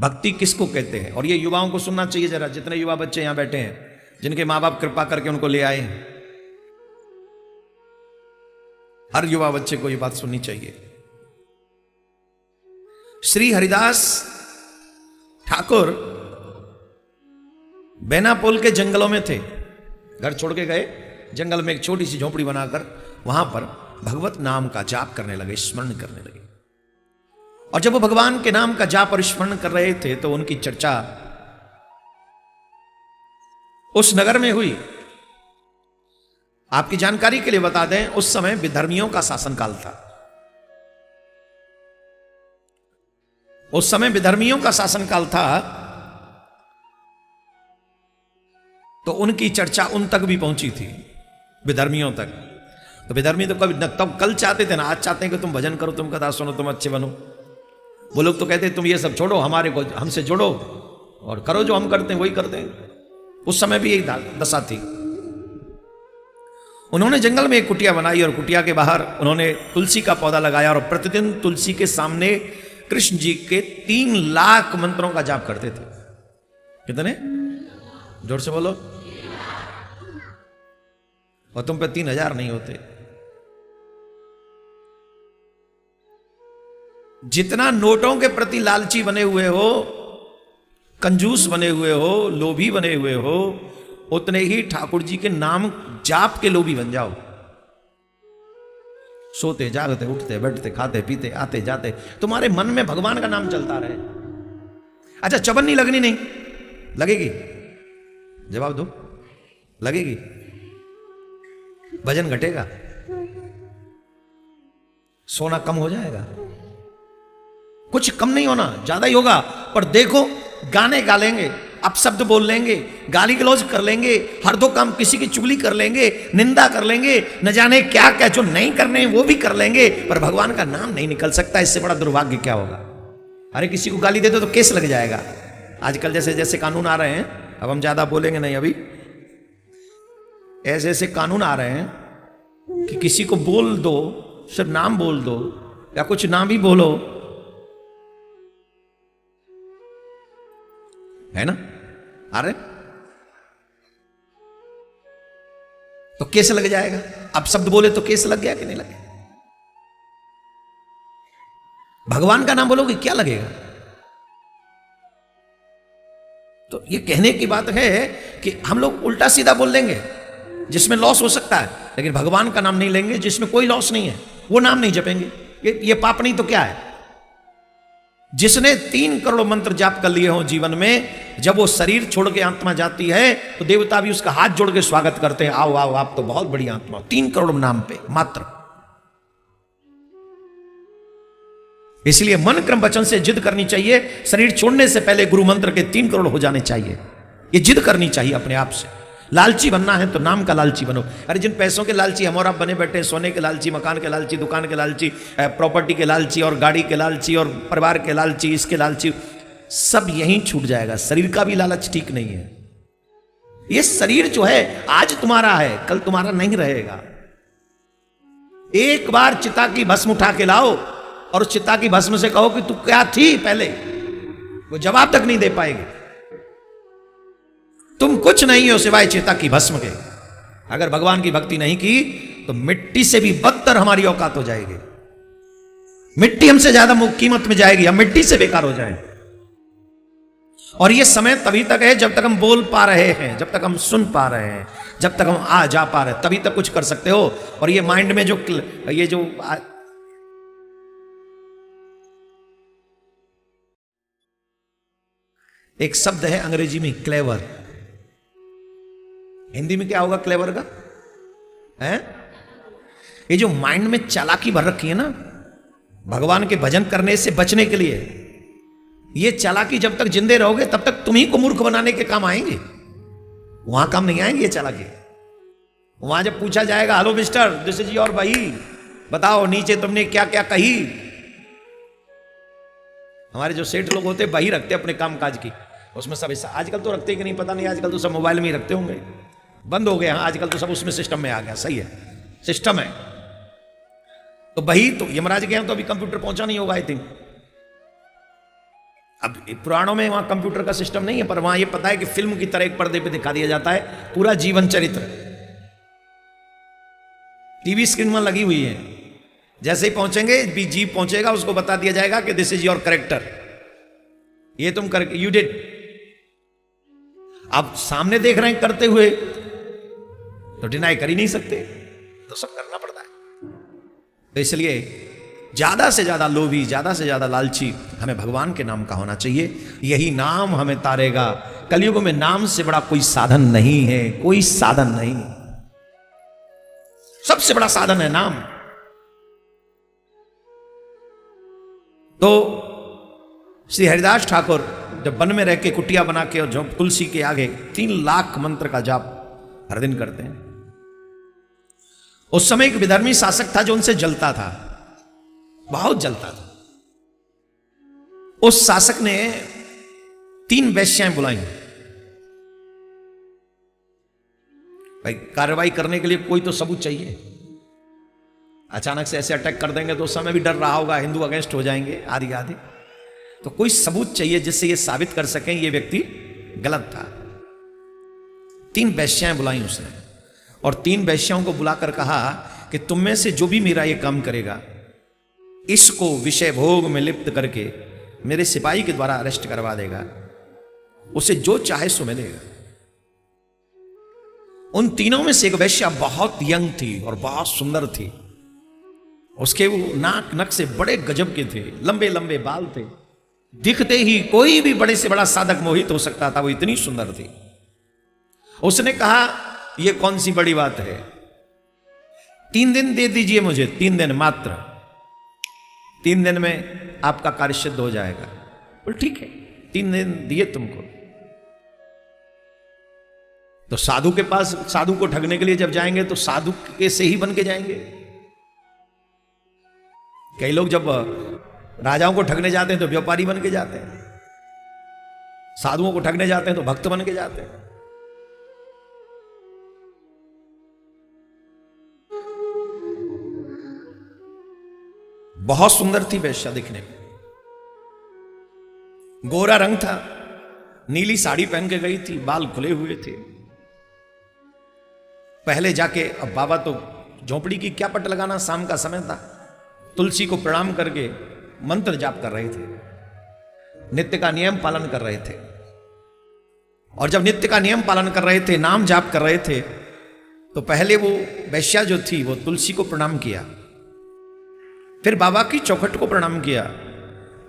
भक्ति किसको कहते हैं। और ये युवाओं को सुनना चाहिए जरा, जितने युवा बच्चे यहां बैठे हैं, जिनके मां बाप कृपा करके उनको ले आए, हर युवा बच्चे को ये बात सुननी चाहिए। श्री हरिदास ठाकुर बेनापोल के जंगलों में थे, घर छोड़ के गए, जंगल में एक छोटी सी झोपड़ी बनाकर वहां पर भगवत नाम का जाप करने लगे, स्मरण करने लगे। और जब वो भगवान के नाम का जाप और स्मरण कर रहे थे तो उनकी चर्चा उस नगर में हुई। आपकी जानकारी के लिए बता दें, उस समय विधर्मियों का शासनकाल था। उस समय विधर्मियों का शासनकाल था, तो उनकी चर्चा उन तक भी पहुंची थी, विधर्मियों तक। तो विधर्मी तो कभी तब कल चाहते थे ना, आज चाहते हैं कि तुम भजन करो, तुम कथा सुनो, तुम अच्छे बनो। वो लोग तो कहते तुम ये सब छोड़ो, हमारे को हमसे जोड़ो और करो जो हम करते हैं वही करते हैं। उस समय भी यही दशा थी। उन्होंने जंगल में एक कुटिया बनाई और कुटिया के बाहर उन्होंने तुलसी का पौधा लगाया और प्रतिदिन तुलसी के सामने कृष्ण जी के 3 लाख मंत्रों का जाप करते थे। कितने? जोर से बोलो। और तुम पे 3000 नहीं होते। जितना नोटों के प्रति लालची बने हुए हो, कंजूस बने हुए हो, लोभी बने हुए हो, उतने ही ठाकुर जी के नाम जाप के लोभी बन जाओ। सोते जागते उठते बैठते खाते पीते आते जाते तुम्हारे मन में भगवान का नाम चलता रहे। अच्छा, चवन्नी लगनी नहीं लगेगी? जवाब दो, लगेगी? वजन घटेगा? सोना कम हो जाएगा? कुछ कम नहीं होना, ज्यादा ही होगा। पर देखो, गाने गा लेंगे, अपशब्द बोल लेंगे, गाली गलौज कर लेंगे, हर दो काम किसी की चुगली कर लेंगे, निंदा कर लेंगे, न जाने क्या क्या जो नहीं करने वो भी कर लेंगे, पर भगवान का नाम नहीं निकल सकता। इससे बड़ा दुर्भाग्य क्या होगा? अरे किसी को गाली दे दो तो केस लग जाएगा। आजकल जैसे जैसे कानून आ रहे हैं, अब हम ज्यादा बोलेंगे नहीं, अभी ऐसे ऐसे कानून आ रहे हैं कि किसी को बोल दो, सिर्फ नाम बोल दो या कुछ नाम भी बोलो, है ना? अरे तो केस लग जाएगा। अब शब्द बोले तो केस लग गया कि नहीं लगे? भगवान का नाम बोलोगे क्या लगेगा? तो ये कहने की बात है कि हम लोग उल्टा सीधा बोल लेंगे जिसमें लॉस हो सकता है, लेकिन भगवान का नाम नहीं लेंगे जिसमें कोई लॉस नहीं है, वो नाम नहीं जपेंगे। ये पाप नहीं तो क्या है? जिसने 3 करोड़ मंत्र जाप कर लिए हो जीवन में, जब वो शरीर छोड़ के आत्मा जाती है तो देवता भी उसका हाथ जोड़ के स्वागत करते हैं, आओ आओ, आप तो बहुत बड़ी आत्मा। 3 करोड़ नाम पे मात्र। इसलिए मन क्रम वचन से जिद करनी चाहिए। शरीर छोड़ने से पहले गुरु मंत्र के 3 करोड़ हो जाने चाहिए। ये जिद करनी चाहिए अपने आप से। लालची बनना है तो नाम का लालची बनो। अरे जिन पैसों के लालची हम और आप बने बैठे हैं, सोने के लालची, मकान के लालची, दुकान के लालची, प्रॉपर्टी के लालची और गाड़ी के लालची और परिवार के लालची, इसके लालची, सब यहीं छूट जाएगा। शरीर का भी लालच ठीक नहीं है। ये शरीर जो है आज तुम्हारा है, कल तुम्हारा नहीं रहेगा। एक बार चिता की भस्म उठा के लाओ और उस चिता की भस्म से कहो कि तू क्या थी पहले, वो जवाब तक नहीं दे पाएगी। तुम कुछ नहीं हो सिवाय चिता की भस्म के। अगर भगवान की भक्ति नहीं की तो मिट्टी से भी बदतर हमारी औकात हो जाएगी। मिट्टी हमसे ज्यादा कीमत में जाएगी, हम मिट्टी से बेकार हो जाए। और ये समय तभी तक है जब तक हम बोल पा रहे हैं, जब तक हम सुन पा रहे हैं, जब तक हम आ जा पा रहे हैं, तभी तक कुछ कर सकते हो। और ये माइंड में जो एक शब्द है अंग्रेजी में क्लेवर, हिंदी में क्या होगा क्लेवर का? है ये जो माइंड में चालाकी भर रखी है ना, भगवान के भजन करने से बचने के लिए, ये चालाकी जब तक जिंदे रहोगे तब तक तुम्ही को मूर्ख बनाने के काम आएंगे। वहां काम नहीं आएंगे ये चालाकी। वहां जब पूछा जाएगा, hello mister this is your भाई, बताओ नीचे तुमने क्या क्या कही। हमारे जो सेठ लोग होते बही रखते अपने काम काज की, उसमें सब हिस्सा, आजकल तो रखते कि नहीं पता नहीं, आजकल तो सब मोबाइल में ही रखते होंगे, बंद हो गया। हाँ आजकल तो सब उसमें सिस्टम में आ गया, सही है, सिस्टम है। तो बही तो यमराज के यहाँ तो अभी कंप्यूटर पहुंचा नहीं होगा आई थिंक। अब पुराणों में वहां कंप्यूटर का सिस्टम नहीं है, पर वहां ये पता है कि फिल्म की तरह एक पर्दे पे दिखा दिया जाता है पूरा जीवन चरित्र, टीवी स्क्रीन में लगी हुई है। जैसे ही पहुंचेंगे भी जीव पहुंचेगा, उसको बता दिया जाएगा कि दिस इज योर करेक्टर, ये तुम कर यू डिड। आप सामने देख रहे हैं करते हुए तो डिनाई कर ही नहीं सकते, तो सब करना पड़ता है। तो इसलिए ज्यादा से ज्यादा लोभी, ज्यादा से ज्यादा लालची हमें भगवान के नाम का होना चाहिए। यही नाम हमें तारेगा। कलयुग में नाम से बड़ा कोई साधन नहीं है, कोई साधन नहीं। सबसे बड़ा साधन है नाम। तो श्री हरिदास ठाकुर जब वन में रह के कुटिया बना के और जो तुलसी के आगे 3 लाख मंत्र का जाप हर दिन करते हैं। उस समय एक विधर्मी शासक था जो उनसे जलता था, बहुत जलता था। उस शासक ने 3 वेश्याएं बुलाई। भाई कार्रवाई करने के लिए कोई तो सबूत चाहिए। अचानक से ऐसे अटैक कर देंगे तो उस समय भी डर रहा होगा, हिंदू अगेंस्ट हो जाएंगे आदि आदि। तो कोई सबूत चाहिए जिससे ये साबित कर सकें ये व्यक्ति गलत था। 3 वेश्याएं बुलाई उसने और 3 वेश्याओं को बुलाकर कहा कि तुम में से जो भी मेरा ये काम करेगा, इसको विषय भोग में लिप्त करके मेरे सिपाही के द्वारा अरेस्ट करवा देगा, उसे जो चाहे सो मिलेगा। उन तीनों में से एक वैश्या बहुत यंग थी और बहुत सुंदर थी। उसके वो नाक नक से बड़े गजब के थे, लंबे लंबे बाल थे, दिखते ही कोई भी बड़े से बड़ा साधक मोहित हो सकता था, वो इतनी सुंदर थी। उसने कहा ये कौन सी बड़ी बात है, 3 दिन दे दीजिए मुझे, 3 दिन मात्र, 3 दिन में आपका कार्य सिद्ध हो जाएगा। बोल ठीक है, 3 दिन दिए तुमको। तो साधु के पास, साधु को ठगने के लिए जब जाएंगे तो साधु के से ही बन के जाएंगे। कई लोग जब राजाओं को ठगने जाते हैं तो व्यापारी बन के जाते हैं, साधुओं को ठगने जाते हैं तो भक्त बन के जाते हैं। बहुत सुंदर थी वैश्या दिखने में, गोरा रंग था, नीली साड़ी पहन के गई थी, बाल खुले हुए थे। पहले जाके, अब बाबा तो झोपड़ी की क्या पट लगाना, शाम का समय था, तुलसी को प्रणाम करके मंत्र जाप कर रहे थे, नित्य का नियम पालन कर रहे थे। और जब नित्य का नियम पालन कर रहे थे, नाम जाप कर रहे थे, तो पहले वो वैश्या जो थी वो तुलसी को प्रणाम किया, फिर बाबा की चौखट को प्रणाम किया,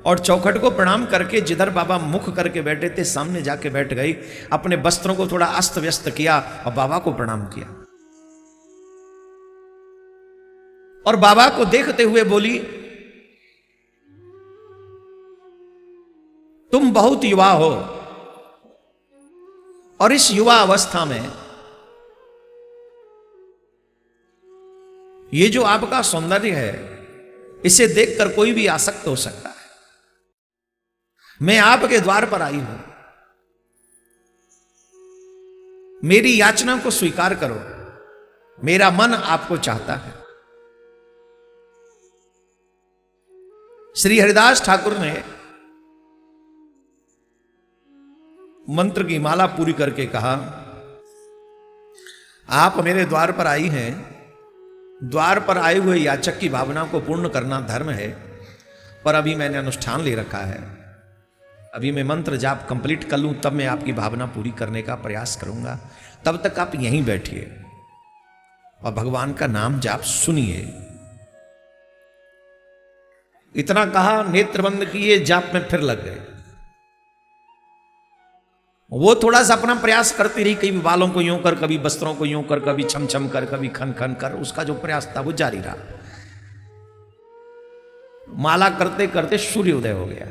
और चौखट को प्रणाम करके जिधर बाबा मुख करके बैठे थे सामने जाके बैठ गई, अपने वस्त्रों को थोड़ा अस्त व्यस्त किया और बाबा को प्रणाम किया। और बाबा को देखते हुए बोली, तुम बहुत युवा हो और इस युवा अवस्था में ये जो आपका सौंदर्य है, इसे देखकर कोई भी आसक्त हो सकता है। मैं आपके द्वार पर आई हूं, मेरी याचना को स्वीकार करो, मेरा मन आपको चाहता है। श्री हरिदास ठाकुर ने मंत्र की माला पूरी करके कहा, आप मेरे द्वार पर आई हैं, द्वार पर आए हुए याचक की भावना को पूर्ण करना धर्म है, पर अभी मैंने अनुष्ठान ले रखा है, अभी मैं मंत्र जाप कंप्लीट कर लूं तब मैं आपकी भावना पूरी करने का प्रयास करूंगा। तब तक आप यहीं बैठिए और भगवान का नाम जाप सुनिए। इतना कहा, नेत्र बंद किए, जाप में फिर लग गए। वो थोड़ा सा अपना प्रयास करती रही, कभी बालों को यूं कर, कभी वस्त्रों को यूं कर, कभी छम छम कर, कभी खन खन कर, उसका जो प्रयास था वो जारी रहा। माला करते करते सूर्योदय हो गया,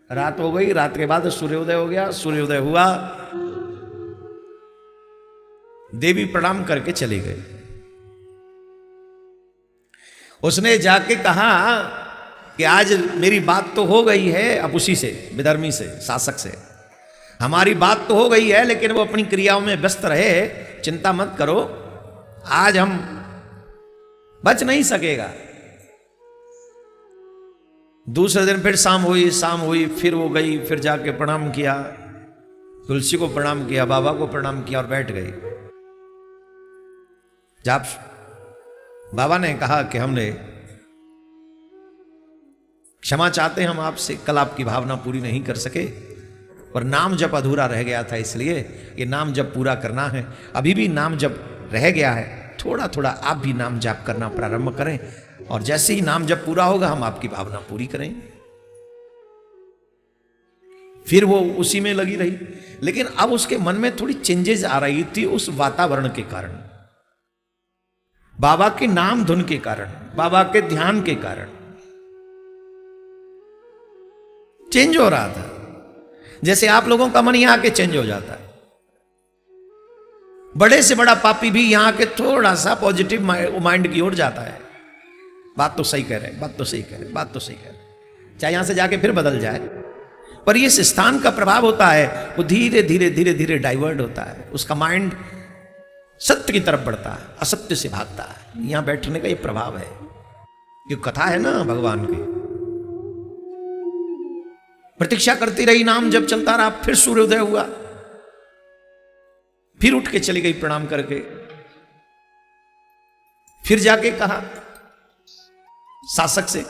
रात हो गई, रात के बाद सूर्योदय हो गया। सूर्योदय हुआ, देवी प्रणाम करके चली गई। उसने जाके कहा कि आज मेरी बात तो हो गई है, अब उसी से, विधर्मी से, शासक से हमारी बात तो हो गई है, लेकिन वो अपनी क्रियाओं में व्यस्त रहे, चिंता मत करो, आज हम बच नहीं सकेगा। दूसरे दिन फिर शाम हुई, फिर वो गई, फिर जाके प्रणाम किया, तुलसी को प्रणाम किया, बाबा को प्रणाम किया और बैठ गई। जब बाबा ने कहा कि हमने क्षमा चाहते हैं हम आपसे, कल आपकी भावना पूरी नहीं कर सके, पर नाम जप अधूरा रह गया था, इसलिए ये नाम जप पूरा करना है। अभी भी नाम जप रह गया है, थोड़ा थोड़ा आप भी नाम जप करना प्रारंभ करें, और जैसे ही नाम जप पूरा होगा हम आपकी भावना पूरी करेंगे। फिर वो उसी में लगी रही, लेकिन अब उसके मन में थोड़ी चेंजेस आ रही थी उस वातावरण के कारण, बाबा के नाम धुन के कारण, बाबा के ध्यान के कारण चेंज हो रहा था। जैसे आप लोगों का मन यहां के चेंज हो जाता है, बड़े से बड़ा पापी भी यहां के थोड़ा सा पॉजिटिव माइंड की ओर जाता है। बात तो सही कह रहे हैं, बात तो सही कह रहे हैं, बात तो सही कह रहे हैं, चाहे यहां से जाके फिर बदल जाए, पर ये इस स्थान का प्रभाव होता है, वो धीरे धीरे धीरे धीरे डाइवर्ट होता है, उसका माइंड सत्य की तरफ बढ़ता है, असत्य से भागता है। यहां बैठने का ये प्रभाव है। ये कथा है ना भगवान की। प्रतीक्षा करती रही, नाम जब चलता रहा, फिर सूर्योदय हुआ, फिर उठ के चली गई प्रणाम करके, फिर जाके कहा शासक से,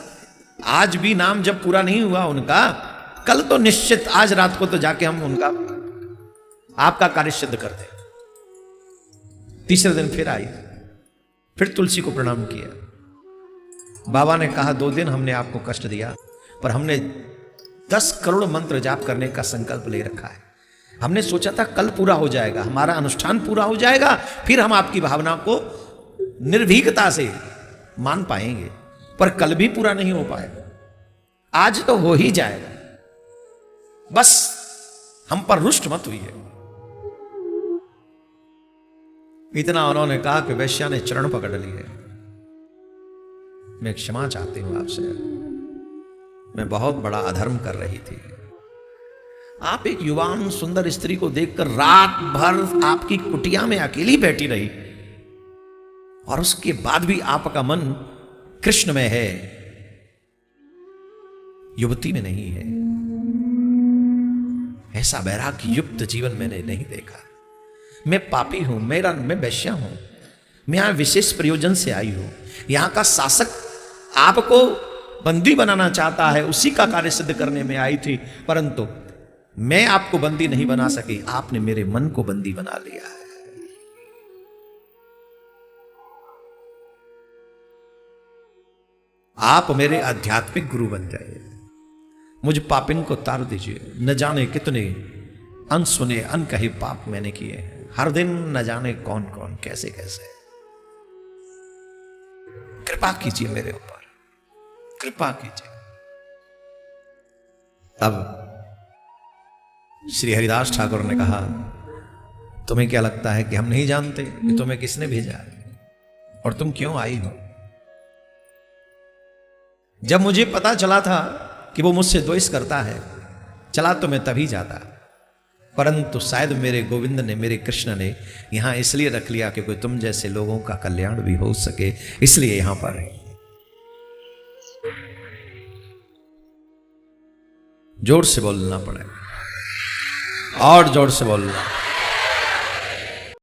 आज भी नाम जब पूरा नहीं हुआ उनका, कल तो निश्चित, आज रात को तो जाके हम उनका आपका कार्य सिद्ध कर दें। तीसरे दिन फिर आई, फिर तुलसी को प्रणाम किया। बाबा ने कहा 2 दिन हमने आपको कष्ट दिया, पर हमने 10 करोड़ मंत्र जाप करने का संकल्प ले रखा है। हमने सोचा था कल पूरा हो जाएगा, हमारा अनुष्ठान पूरा हो जाएगा, फिर हम आपकी भावना को निर्भीकता से मान पाएंगे, पर कल भी पूरा नहीं हो पाएगा, आज तो हो ही जाएगा, बस हम पर रुष्ट मत हुई है। इतना उन्होंने कहा कि वैश्या ने चरण पकड़ लिए, मैं क्षमा चाहती हूं आपसे, मैं बहुत बड़ा अधर्म कर रही थी। आप एक युवान सुंदर स्त्री को देखकर रात भर आपकी कुटिया में अकेली बैठी रही, और उसके बाद भी आपका मन कृष्ण में है, युवती में नहीं है। ऐसा वैराग्य युक्त जीवन मैंने नहीं देखा। मैं पापी हूं, मैं वैश्या हूं, मैं यहां विशेष प्रयोजन से आई हूं। यहां का शासक आपको बंदी बनाना चाहता है, उसी का कार्य सिद्ध करने में आई थी, परंतु मैं आपको बंदी नहीं बना सकी, आपने मेरे मन को बंदी बना लिया है। आप मेरे आध्यात्मिक गुरु बन जाइए, मुझ पापिन को तार दीजिए। न जाने कितने अनसुने अनकहे पाप मैंने किए हैं, हर दिन न जाने कौन कौन कैसे कैसे। कृपा कीजिए मेरे ऊपर, कृपा कीजिए। अब श्री हरिदास ठाकुर ने कहा, तुम्हें क्या लगता है कि हम नहीं जानते कि तुम्हें किसने भेजा है और तुम क्यों आई हो? जब मुझे पता चला था कि वो मुझसे द्वेष करता है, चला तो मैं तभी जाता, परंतु शायद मेरे गोविंद ने, मेरे कृष्ण ने यहां इसलिए रख लिया कि कोई तुम जैसे लोगों का कल्याण भी हो सके, इसलिए यहां पर है। जोर से बोलना पड़ेगा, और जोर से बोलना।